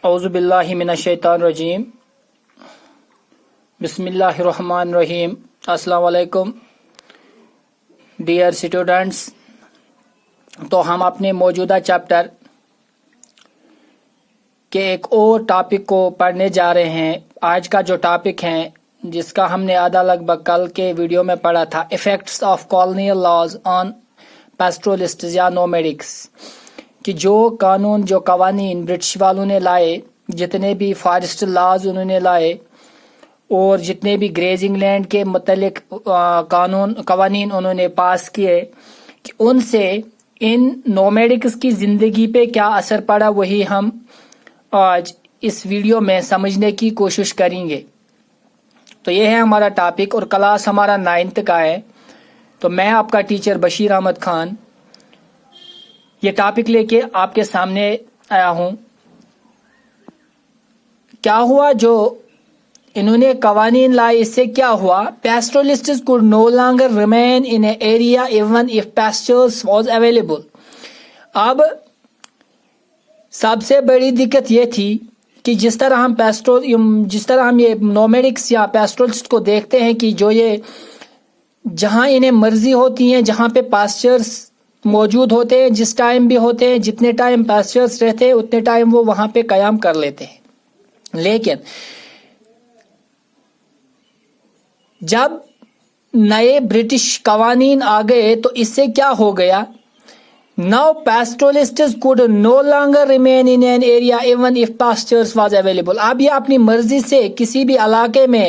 اعوذ باللہ من الشیطان الرجیم بسم اللہ الرحمن الرحیم. السلام علیکم ڈیئر اسٹوڈنٹس. تو ہم اپنے موجودہ چیپٹر کے ایک اور ٹاپک کو پڑھنے جا رہے ہیں. آج کا جو ٹاپک ہے جس کا ہم نے آدھا لگ بھگ کل کے ویڈیو میں پڑھا تھا، افیکٹس آف کالونیل لاز آن پیسٹورلسٹس یا نومیڈکس، کہ جو قوانین برٹش والوں نے لائے، جتنے بھی فارسٹ لاز انہوں نے لائے اور جتنے بھی گریزنگ لینڈ کے متعلق قوانین انہوں نے پاس کیے، کہ ان سے ان نومیڈکس کی زندگی پہ کیا اثر پڑا، وہی ہم آج اس ویڈیو میں سمجھنے کی کوشش کریں گے. تو یہ ہے ہمارا ٹاپک اور کلاس ہمارا 9th کا ہے. تو میں آپ کا ٹیچر بشیر احمد خان یہ ٹاپک لے کے آپ کے سامنے آیا ہوں. کیا ہوا جو انہوں نے قوانین لائے، اس سے کیا ہوا؟ پیسٹورلسٹس could no longer remain in an area even if pastures was available. اب سب سے بڑی دقت یہ تھی کہ جس طرح ہم یہ نومیڈکس یا پیسٹورلسٹ کو دیکھتے ہیں کہ جو یہ جہاں انہیں مرضی ہوتی ہیں، جہاں پہ پاسچرز موجود ہوتے ہیں، جس ٹائم بھی ہوتے ہیں، جتنے ٹائم پاسچرز رہتے ہیں اتنے ٹائم وہ وہاں پہ قیام کر لیتے ہیں. لیکن جب نئے برٹش قوانین آ گئے تو اس سے کیا ہو گیا؟ Now pastoralists could no longer remain in an area even if pastures was available. اب یہ اپنی مرضی سے کسی بھی علاقے میں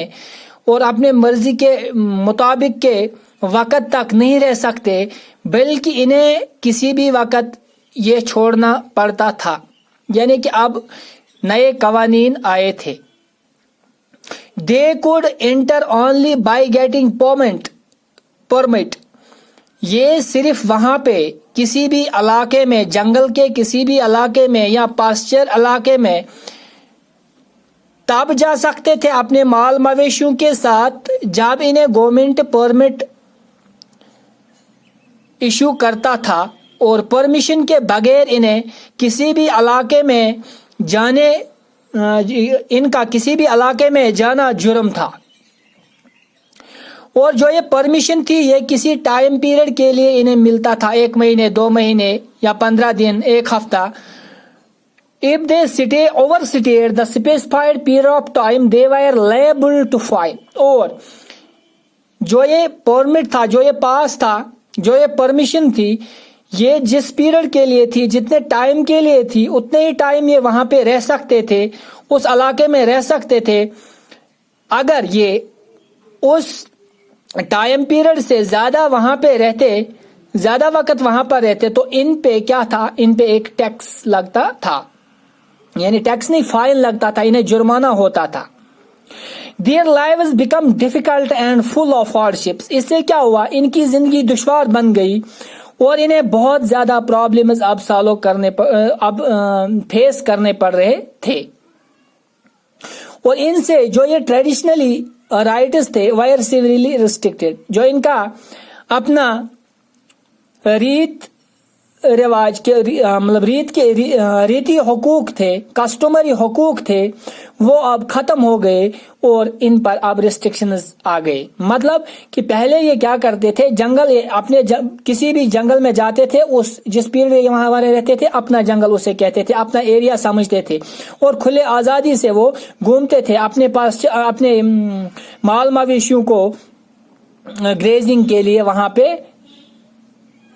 اور اپنے مرضی کے مطابق کے وقت تک نہیں رہ سکتے، بلکہ انہیں کسی بھی وقت یہ چھوڑنا پڑتا تھا. یعنی کہ اب نئے قوانین آئے تھے. They could enter only by getting permit. یہ صرف وہاں پہ کسی بھی علاقے میں، جنگل کے کسی بھی علاقے میں یا پاسچر علاقے میں تب جا سکتے تھے اپنے مال مویشیوں کے ساتھ جب انہیں گورنمنٹ پرمٹ ایشو کرتا تھا، اور پرمیشن کے بغیر انہیں کسی بھی علاقے میں ان کا کسی بھی علاقے میں جانا جرم تھا. اور جو یہ پرمیشن تھی یہ کسی ٹائم پیریڈ کے لیے انہیں ملتا تھا، 1 مہینے، 2 مہینے یا 15 دن، 1 ہفتہ. If they overstayed the specified period of time they were liable to fine. اور جو یہ پرمٹ تھا، جو یہ پاس تھا، جو یہ پرمیشن تھی، یہ جس پیریڈ کے لیے تھی، جتنے ٹائم کے لیے تھی، اتنے ہی ٹائم یہ وہاں پہ رہ سکتے تھے، اس علاقے میں رہ سکتے تھے. اگر یہ اس ٹائم پیریڈ سے زیادہ وہاں پہ رہتے، زیادہ وقت وہاں پر رہتے، تو ان پہ کیا تھا؟ ان پہ ایک ٹیکس لگتا تھا. یعنی ٹیکس نہیں، فائن لگتا تھا، انہیں جرمانہ ہوتا تھا. Their lives become difficult and full of hardships. اس سے کیا ہوا؟ ان کی زندگی دشوار بن گئی اور انہیں بہت زیادہ پرابلمز اب فیس کرنے پڑ رہے تھے. اور ان سے جو یہ ٹریڈیشنلی رائٹس تھے were severely restricted. جو ان کا اپنا ریت رواج کے ریتی حقوق تھے، کسٹمری حقوق تھے، وہ اب ختم ہو گئے اور ان پر اب ریسٹرکشنز آ گئے. مطلب کہ پہلے یہ کیا کرتے تھے، اپنے کسی بھی جنگل میں جاتے تھے، جس پیریڈ وہاں والے رہتے تھے اپنا جنگل اسے کہتے تھے، اپنا ایریا سمجھتے تھے، اور کھلے آزادی سے وہ گھومتے تھے، اپنے پاس اپنے مال مویشیوں کو گریزنگ کے لیے وہاں پہ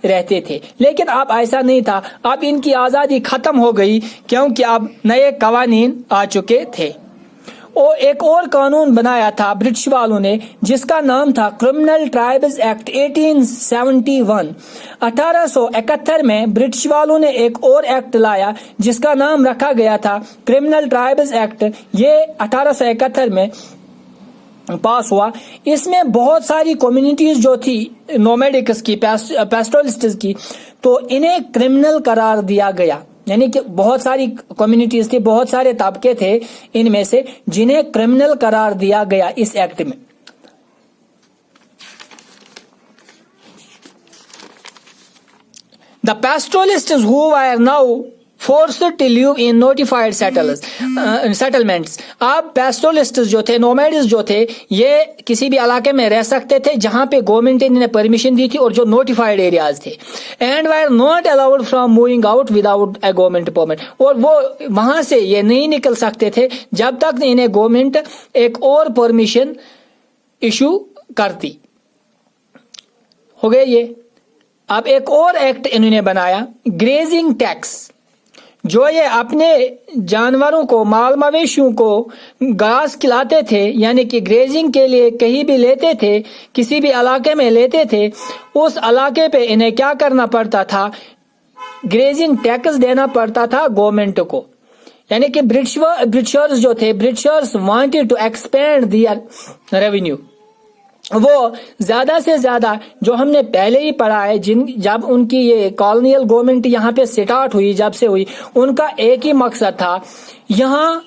رہتے تھے. لیکن اب ایسا نہیں تھا، اب ان کی آزادی ختم ہو گئی کیونکہ اب نئے قوانین آ چکے تھے. اور ایک اور قانون بنایا تھا برٹش والوں نے جس کا نام تھا کرمنل ٹرائبز ایکٹ 1871. 1871 میں برٹش والوں نے ایک اور ایکٹ لایا جس کا نام رکھا گیا تھا کرمنل ٹرائبز ایکٹ. یہ 1871 میں پاس ہوا. اس میں بہت ساری کمیونٹیز جو تھی نومیڈکس کی، پیسٹورلسٹس کی، تو انہیں کرمنل قرار دیا گیا. یعنی کہ بہت ساری کمیونٹیز تھی، بہت سارے طبقے تھے ان میں سے جنہیں کرمنل قرار دیا گیا اس ایکٹ میں. The pastoralists who were now forced to live in notified settlements. اب پیسٹرولسٹ جو تھے, نومیڈز جو تھے, یہ کسی بھی علاقے میں رہ سکتے تھے جہاں پہ گورنمنٹ نے انہیں پرمیشن دی تھی اور جو نوٹیفائڈ ایریاز تھے, and were not allowed from moving out without a government permit. اور وہ وہاں سے یہ نہیں نکل سکتے تھے جب تک انہیں گورنمنٹ ایک اور پرمیشن ایشو کرتی. ہو گئے یہ. اب ایک اور ایکٹ انہوں نے بنایا, گریزنگ ٹیکس, جو یہ اپنے جانوروں کو, مال مویشیوں کو گھاس کھلاتے تھے, یعنی کہ گریزنگ کے لیے کہیں بھی لیتے تھے, کسی بھی علاقے میں لیتے تھے, اس علاقے پہ انہیں کیا کرنا پڑتا تھا, گریزنگ ٹیکس دینا پڑتا تھا گورنمنٹ کو. یعنی کہ برٹشرز جو تھے, Britishers wanted to expand their revenue. وہ زیادہ سے زیادہ, جو ہم نے پہلے ہی پڑھا ہے, جب ان کی یہ کالونیل گورنمنٹ یہاں پہ سٹارٹ ہوئی, جب سے ہوئی, ان کا ایک ہی مقصد تھا, یہاں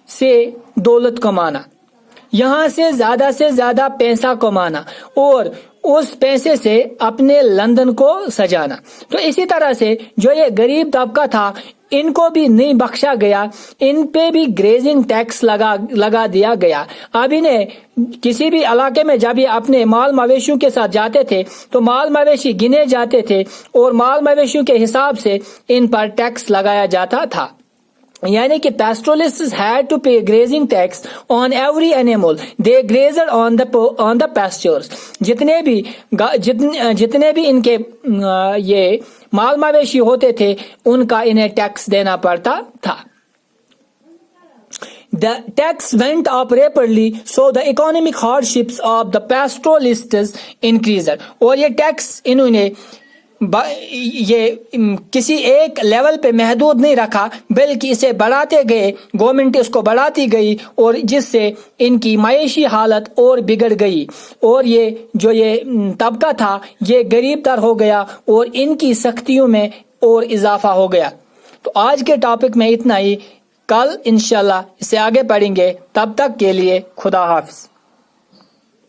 سے دولت کمانا, یہاں سے زیادہ پیسہ کمانا اور اس پیسے سے اپنے لندن کو سجانا. تو اسی طرح سے جو یہ غریب طبقہ تھا, ان کو بھی نہیں بخشا گیا, ان پہ بھی گریزنگ ٹیکس لگا دیا گیا. اب انہیں کسی بھی علاقے میں جب یہ اپنے مال مویشیوں کے ساتھ جاتے تھے تو مال مویشی گنے جاتے تھے اور مال مویشیوں کے حساب سے ان پر ٹیکس لگایا جاتا تھا. یعنی کہ pastoralists had to pay grazing tax on every animal they grazed on the pastures. جتنے بھی ان کے یہ مال مویشی ہوتے تھے, ان کا انہیں ٹیکس دینا پڑتا تھا. The tax went up rapidly, so the economic hardships of the pastoralists increased. اور یہ ٹیکس انہوں نے یہ کسی ایک لیول پہ محدود نہیں رکھا, بلکہ اسے بڑھاتے گئے, گورنمنٹ اس کو بڑھاتی گئی, اور جس سے ان کی معاشی حالت اور بگڑ گئی, اور یہ جو یہ طبقہ تھا یہ غریب تر ہو گیا, اور ان کی سختیوں میں اور اضافہ ہو گیا. تو آج کے ٹاپک میں اتنا ہی, کل انشاءاللہ اسے آگے پڑھیں گے. تب تک کے لیے خدا حافظ.